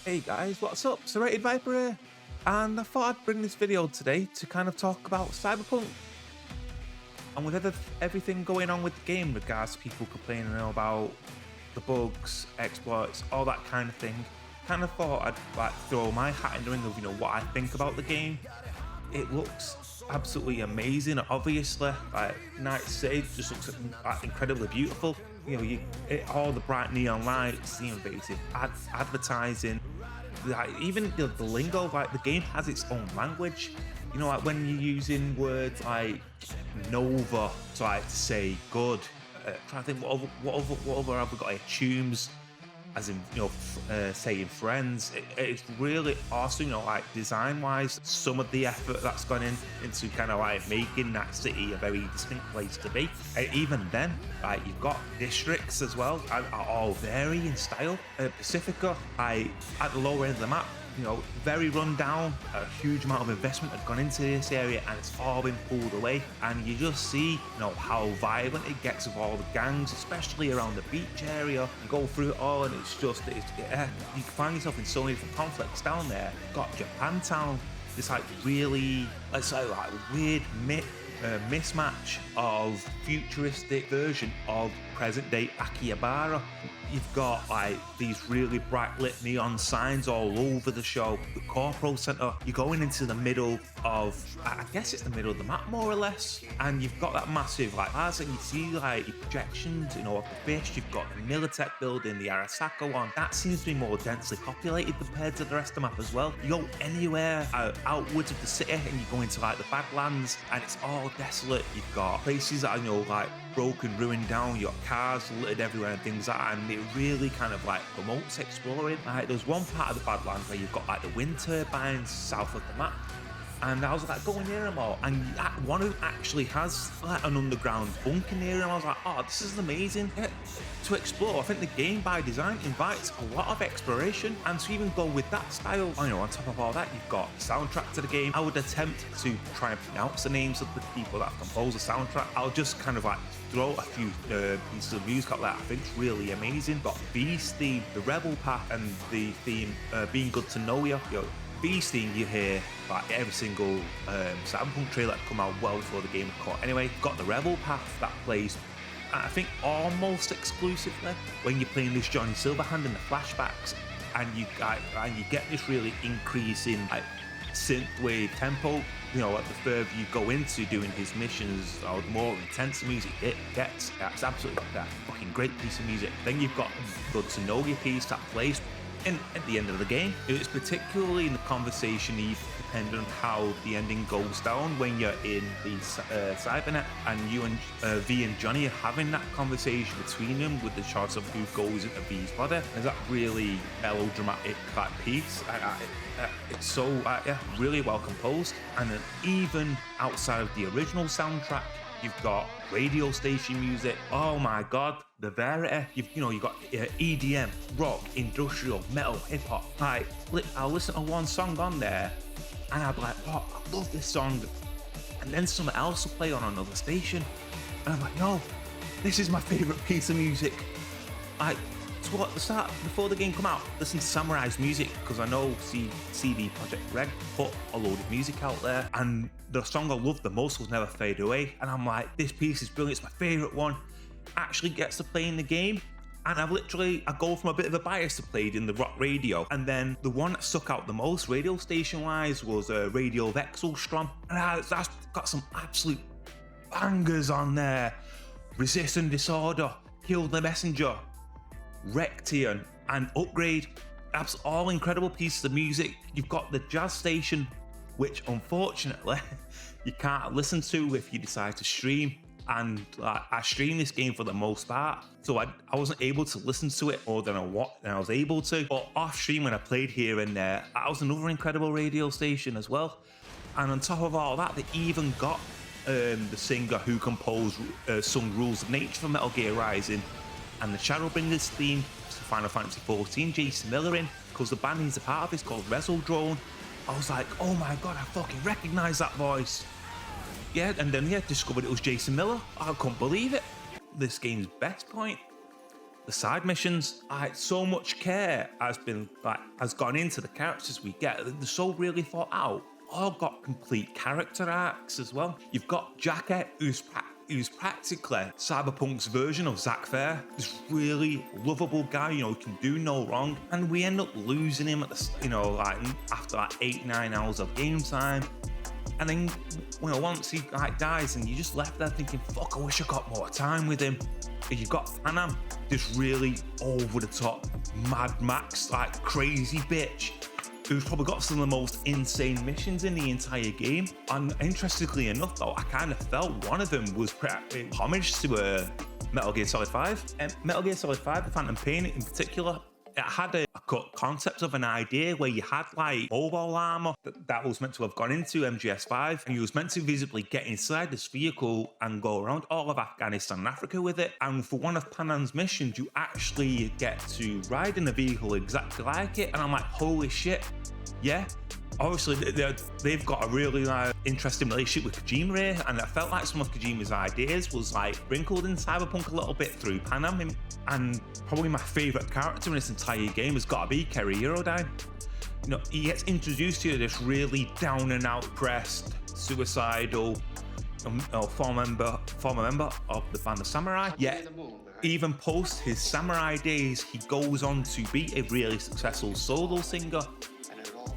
Hey guys, what's up? Serrated Viper here, and I thought I'd bring this video today to kind of talk about Cyberpunk. And with everything going on with the game, in regards to people complaining about the bugs, exploits, all that kind of thing, kind of thought I'd like throw my hat in the ring of what I think about the game. It looks absolutely amazing. Obviously, like Night City just looks like incredibly beautiful. All the bright neon lights, basic advertising, like even the lingo. Like the game has its own language. Like when you're using words like Nova to say good. Trying to think what other have we got here? Tunes, as in saying friends. It's really awesome. Like design wise, some of the effort that's gone into kind of like making that city a very distinct place to be. And even then, like you've got districts as well, are all vary in style. Pacifica, at the lower end of the map, very run down. A huge amount of investment had gone into this area and it's all been pulled away. And you just see, how violent it gets with all the gangs, especially around the beach area. You go through it all and you can find yourself in so many different conflicts down there. You've got Japantown, this really, let's say, like weird mismatch of futuristic version of present day Akihabara. You've got like these really bright lit neon signs all over the show. The corporate center, you're going into the middle of, I guess it's the middle of the map more or less, and you've got that massive like as you see like your projections, of the fish. You've got the Militech building, the Arasaka one, that seems to be more densely populated compared to the rest of the map as well. You go anywhere outwards of the city and you go into like the Badlands and it's all desolate. You've got places that are like broken, ruined down. You got cars littered everywhere and things like that, and it really kind of like promotes exploring. Like there's one part of the Badlands where you've got like the wind turbines south of the map, and I was like going near them all, and one who actually has like an underground bunker near him. I was like, oh, this is amazing. To explore. I think the game by design invites a lot of exploration, and to even go with that style, on top of all that, you've got the soundtrack to the game. I would attempt to try and pronounce the names of the people that have composed the soundtrack. I'll just kind of like throw a few pieces of music out there. I think it's really amazing. Got V's theme, the Rebel Path, and the theme Being Good to Know You. V's theme you hear like every single Cyberpunk trailer that come out well before the game caught. Anyway, got the Rebel Path that plays, I think, almost exclusively when you're playing this Johnny Silverhand in the flashbacks, and you get this really increasing like synthwave tempo. Like the further you go into doing his missions, or the more intense music it gets. It's absolutely like that fucking great piece of music. Then you've got Good to Know You piece that plays at the end of the game. It's particularly in the conversation depending on how the ending goes down when you're in the Cybernet, and you and V and Johnny are having that conversation between them with the shots of who goes into V's body. There's that really melodramatic piece. It's so really well composed. And then even outside of the original soundtrack, you've got radio station music. Oh my god, the variety. You've got EDM, rock, industrial, metal, hip hop. I'll listen to one song on there and I'll be like, oh, I love this song. And then something else will play on another station. And I'm like, no, this is my favorite piece of music. So at the start, before the game come out, listen to Samurai's music, because I know CD Projekt Red put a load of music out there, and the song I love the most was Never Fade Away, and I'm like, this piece is brilliant, it's my favourite one. Actually gets to play in the game, and I go from a bit of a bias to played in the rock radio, and then the one that stuck out the most radio station wise was Radio Vexelstrom, and that's got some absolute bangers on there. Resist and Disorder, Kill the Messenger, Rectian, and Upgrade. That's all incredible pieces of music. You've got the jazz station, which unfortunately you can't listen to if you decide to stream, and I streamed this game for the most part, so I wasn't able to listen to it more than I was able to. But off stream, when I played here and there, that was another incredible radio station as well. And on top of all that, they even got the singer who composed sung Rules of Nature for Metal Gear Rising and the Shadowbringers theme to Final Fantasy XIV, Jason Miller in, because the band he's a part of is called Drone. I was like, oh my god, I fucking recognise that voice. Yeah, and then discovered it was Jason Miller. I couldn't believe it. This game's best point the side missions. So much care has gone into the characters we get. They're so really thought out. All got complete character arcs as well. You've got Jacket, who's practically Cyberpunk's version of Zack Fair. This really lovable guy, who can do no wrong. And we end up losing him at the, after 8-9 hours of game time. And then, once he dies, and you're just left there thinking, fuck, I wish I got more time with him. And you've got Panam, this really over the top, Mad Max, crazy bitch, who's probably got some of the most insane missions in the entire game. And interestingly enough, though, I kind of felt one of them was homage to Metal Gear Solid 5. And Metal Gear Solid 5, the Phantom Pain in particular, it had a concept of an idea where you had mobile armor that was meant to have gone into MGS5, and you was meant to visibly get inside this vehicle and go around all of Afghanistan and Africa with it. And for one of Panam's missions, you actually get to ride in a vehicle exactly like it. And I'm like, holy shit, yeah. Obviously, they've got a really interesting relationship with Kojima here, and I felt like some of Kojima's ideas was sprinkled in Cyberpunk a little bit through Panam. And probably my favourite character in this entire game has got to be Kerry Eurodyne. He gets introduced to this really down and out, pressed, suicidal former member of the band of Samurai. Yet, even post his Samurai days, he goes on to be a really successful solo singer.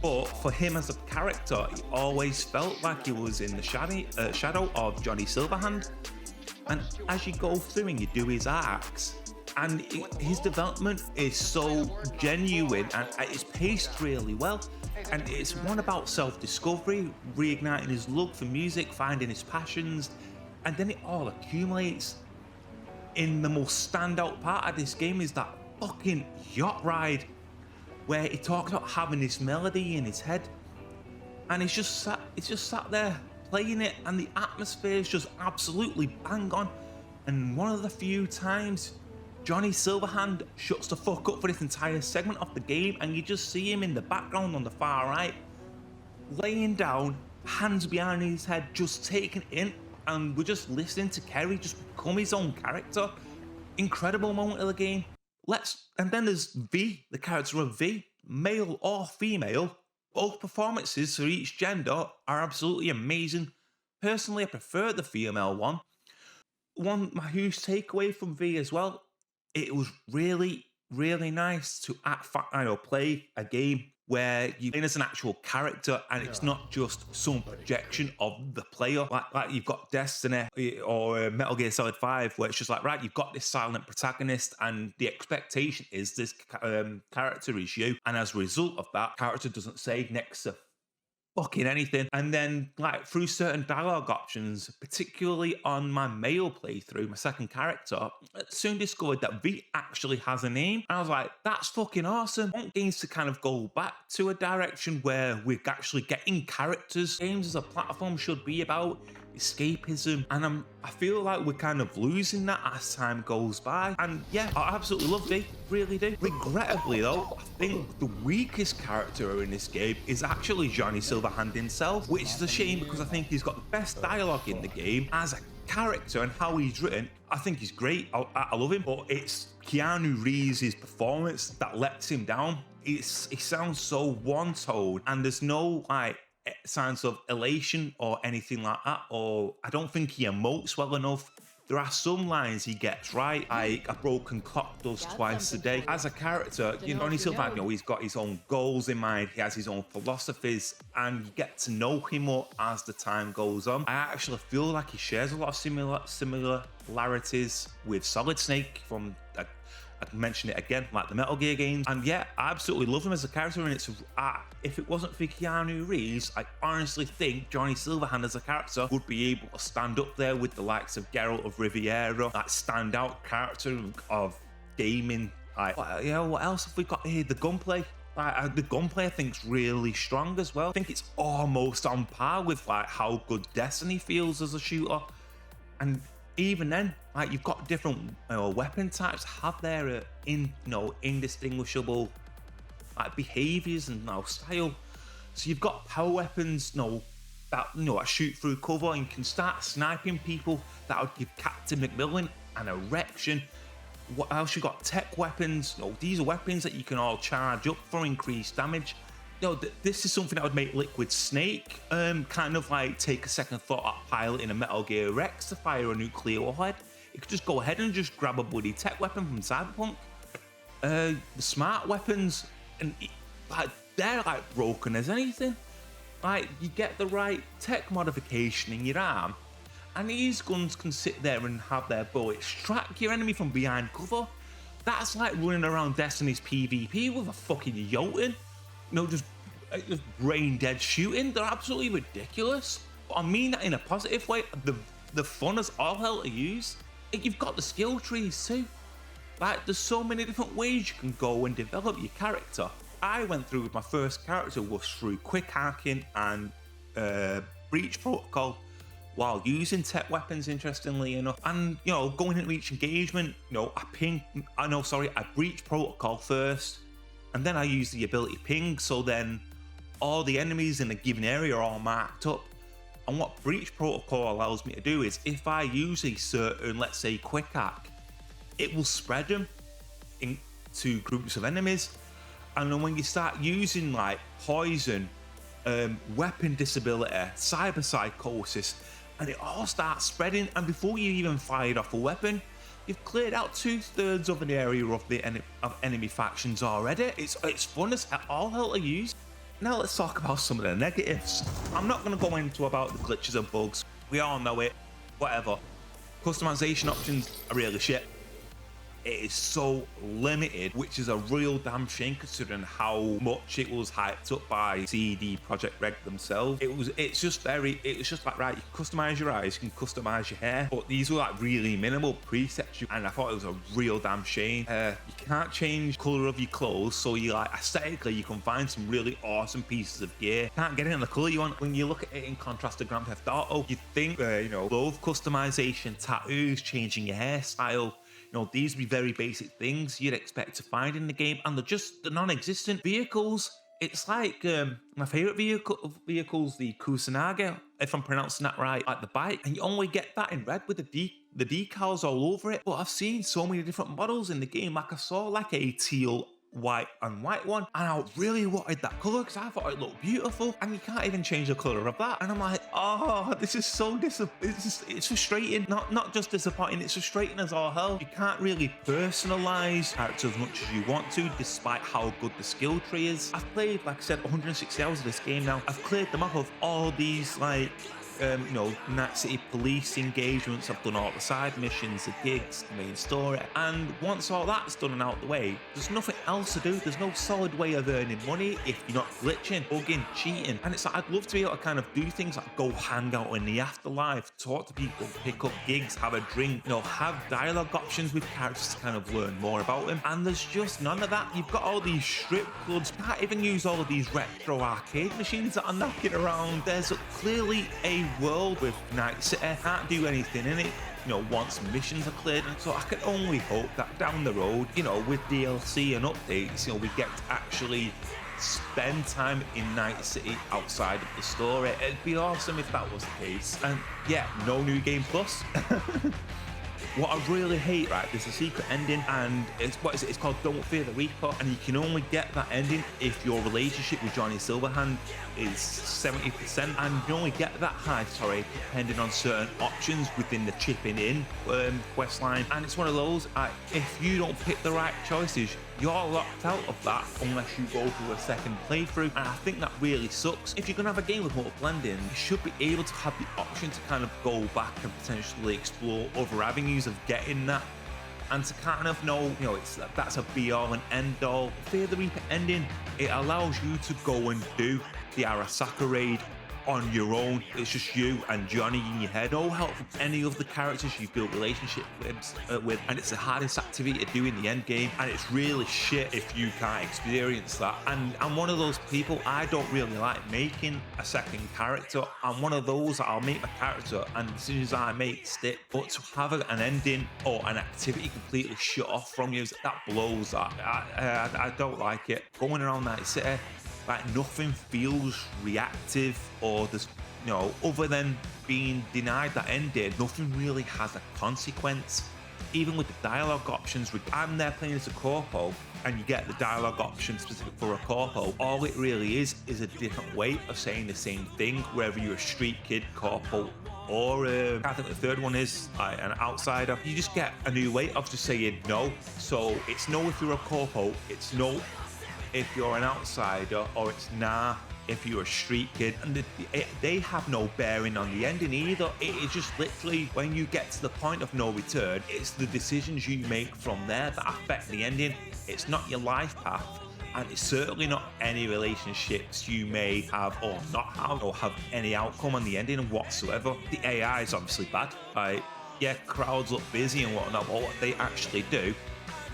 But for him as a character, he always felt like he was in the shadow of Johnny Silverhand. And as you go through and you do his arcs, and his development is so genuine and it's paced really well. And it's one about self-discovery, reigniting his love for music, finding his passions, and then it all accumulates. In the most standout part of this game is that fucking yacht ride, where he talks about having this melody in his head, and it's just sat there playing it, and the atmosphere is just absolutely bang on. And one of the few times Johnny Silverhand shuts the fuck up for this entire segment of the game, and you just see him in the background on the far right, laying down, hands behind his head, just taking it in, and we're just listening to Kerry just become his own character. Incredible moment of the game. And then there's V, the character of V, male or female. Both performances for each gender are absolutely amazing. Personally, I prefer the female one. My huge takeaway from V as well, it was really, really nice to play a game where you're playing as an actual character, and it's not just some projection of the player. Like you've got Destiny or Metal Gear Solid 5, where it's just right, you've got this silent protagonist, and the expectation is this character is you. And as a result of that, character doesn't say next to fucking anything. And then through certain dialogue options, particularly on my male playthrough, my second character, I soon discovered that V actually has a name. And I was like, that's fucking awesome. I want games to kind of go back to a direction where we're actually getting characters. Games as a platform should be about escapism, and I feel like we're kind of losing that as time goes by. And yeah, I absolutely love V, really do. Regrettably though, I think the weakest character in this game is actually Johnny Silverhand himself, which is a shame because I think he's got the best dialogue in the game as a character, and how he's written, I think he's great. I love him, but it's Keanu Reeves' performance that lets him down. He sounds so one-tone, and there's no signs of elation or anything like that, or I don't think he emotes well enough. There are some lines he gets right, like a broken clock does twice a day. As a character, Johnny Silverhand, he's got his own goals in mind, he has his own philosophies, and you get to know him more as the time goes on. I actually feel like he shares a lot of similarities with Solid Snake from I mentioned it again, like the Metal Gear games. And yeah, I absolutely love him as a character, and if it wasn't for Keanu Reeves, I honestly think Johnny Silverhand as a character would be able to stand up there with the likes of Geralt of Riviera, that standout character of gaming. What else have we got here? The gunplay. The gunplay I think is really strong as well. I think it's almost on par with how good Destiny feels as a shooter. And even then, you've got different weapon types have their indistinguishable behaviors and style. So you've got power weapons that shoot through cover, and you can start sniping people. That would give Captain McMillan an erection. what else? You got tech weapons. You know, these are weapons that you can all charge up for increased damage. You know, this is something that would make Liquid Snake kind of like take a second thought at piloting a Metal Gear Rex to fire a nuclear warhead. You could just go ahead and just grab a bloody tech weapon from Cyberpunk. The smart weapons, and like they're like broken as anything. Like, you get the right tech modification in your arm, and these guns can sit there and have their bullets track your enemy from behind cover. That's like running around Destiny's PvP with a fucking Jotun. You know, just brain dead shooting. They're absolutely ridiculous. But I mean that in a positive way. The fun is all hell to use. You've got the skill trees too. Like, there's so many different ways you can go and develop your character. I went through with my first character was through quick hacking and breach protocol while using tech weapons, interestingly enough. And, you know, going into each engagement, you know, I breach protocol first, and then I use the ability ping, so then all the enemies in a given area are all marked up. And what breach protocol allows me to do is, if I use a certain, let's say, quick hack, it will spread them into groups of enemies. And then when you start using like poison, weapon disability, cyber psychosis, and it all starts spreading, and before you even fired off a weapon, you've cleared out 2/3 of an area of the enemy factions already. It's fun as all hell to use. Now let's talk about some of the negatives. I'm not going to go into about the glitches and bugs. We all know it. Whatever. Customization options are really shit. It is so limited, which is a real damn shame considering how much it was hyped up by CD Projekt Red themselves. It's just like, right, you can customize your eyes, you can customize your hair, but these were like really minimal presets, and I thought it was a real damn shame. You can't change color of your clothes, so you like aesthetically you can find some really awesome pieces of gear. Can't get it in the color you want. When you look at it in contrast to Grand Theft Auto, you think you know, glove customization, tattoos, changing your hairstyle. You know, these would be very basic things you'd expect to find in the game, and they're non-existent. Vehicles, it's like my favorite vehicles, the Kusanagi, if I'm pronouncing that right, like the bike, and you only get that in red with the decals all over it. But I've seen so many different models in the game. Like I saw like a teal, white and white one, and I really wanted that color because I thought it looked beautiful, and you can't even change the color of that. And I'm like, oh, this is so it's frustrating. Not just disappointing, it's frustrating as all hell. You can't really personalize characters as much as you want to, despite how good the skill tree is. I've played, like I said, 160 hours of this game now. I've cleared them off of all these like you know, Night City police engagements. I've done all the side missions, the gigs, the main story, and once all that's done and out the way, there's nothing else to do. There's no solid way of earning money if you're not glitching, bugging, cheating. And it's like, I'd love to be able to kind of do things like go hang out in the afterlife, talk to people, pick up gigs, have a drink, you know, have dialogue options with characters to kind of learn more about them. And there's just none of that. You've got all these strip clubs, you can't even use all of these retro arcade machines that are knocking around. There's clearly a world with Night City. Can't do anything in it, you know, once missions are cleared. And so I can only hope that down the road, you know, with DLC and updates, you know, we get to actually spend time in Night City outside of the story. It'd be awesome if that was the case. And yeah, no new game plus. What I really hate, right, there's a secret ending, and it's called Don't Fear the Reaper, and you can only get that ending if your relationship with Johnny Silverhand is 70%, and you only get that high, depending on certain options within the chipping in questline. And it's one of those, if you don't pick the right choices, you're locked out of that unless you go through a second playthrough, and I think that really sucks. If you're gonna have a game with multiple endings, you should be able to have the option to kind of go back and potentially explore other avenues of getting that, and to kind of know, you know, that's a be all and end all. Fear the Reaper ending, it allows you to go and do the Arasaka raid on your own. It's just you and Johnny in your head. No help from any of the characters you've built relationship with, and it's the hardest activity to do in the end game, and it's really shit if you can't experience that. And I'm one of those people, I don't really like making a second character. I'm one of those that I'll make my character and the decisions I make stick, but to have an ending or an activity completely shut off from you, that blows that. I don't like it. Going around Night City, like, nothing feels reactive, or there's, you know, other than being denied that ending, nothing really has a consequence. even with the dialogue options, I'm there playing as a corpo, and you get the dialogue option specific for a corpo. All it really is a different way of saying the same thing, whether you're a street kid, corpo, or I think the third one is an outsider. You just get a new way of just saying no. So it's no if you're a corpo, it's no if you're an outsider, or it's nah if you're a street kid. And they have no bearing on the ending either. It is just literally when you get to the point of no return, it's the decisions you make from there that affect the ending. It's not your life path, and it's certainly not any relationships you may have or not have, or have any outcome on the ending whatsoever. The AI is obviously bad. Yeah, crowds look busy and whatnot, but what they actually do,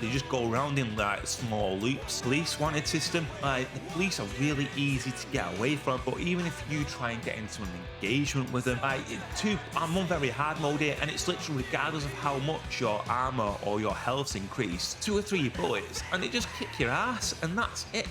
they just go around in like small loops. Police wanted system, the police are really easy to get away from, but even if you try and get into an engagement with them, I'm on very hard mode here, and it's literally regardless of how much your armor or your health's increased, 2 or 3 bullets and they just kick your ass, and that's it.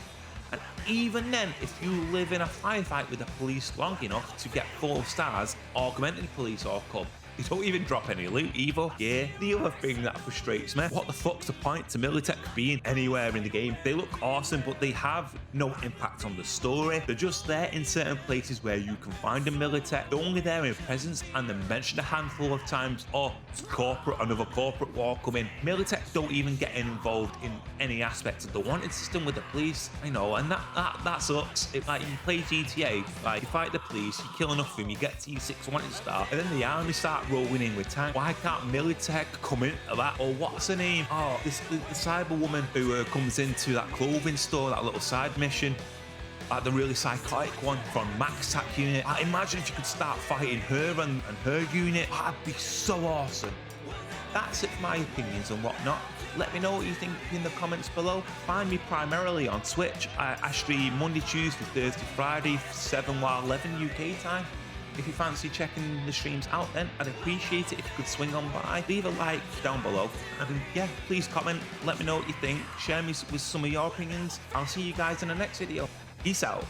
And even then, if you live in a firefight with the police long enough to get 4 stars, augmented police all come. You don't even drop any loot either. Yeah, the other thing that frustrates me, what the fuck's the point to Militech being anywhere in the game? They look awesome, but they have no impact on the story. They're just there in certain places where you can find a Militech. They're only there in presence, and they're mentioned a handful of times. Oh, it's corporate, another corporate war coming. Militech don't even get involved in any aspects of the wanted system with the police. I know, and that sucks. If you play GTA, you fight the police, you kill enough of them, you get to your 6 wanted star, and then the army start rolling in with tanks. Why can't Militech come into that? Or what's her name? Oh, the cyber woman who comes into that clothing store, that little side mission, the really psychotic one from Max Tac unit. Imagine if you could start fighting her and her unit. That'd be so awesome. That's it for my opinions and whatnot. Let me know what you think in the comments below. Find me primarily on Twitch. I stream Monday, Tuesday, Thursday, Friday, 7 while 11 UK time. If you fancy checking the streams out, then I'd appreciate it if you could swing on by. Leave a like down below, and yeah, please comment, let me know what you think, share me with some of your opinions. I'll see you guys in the next video. Peace out.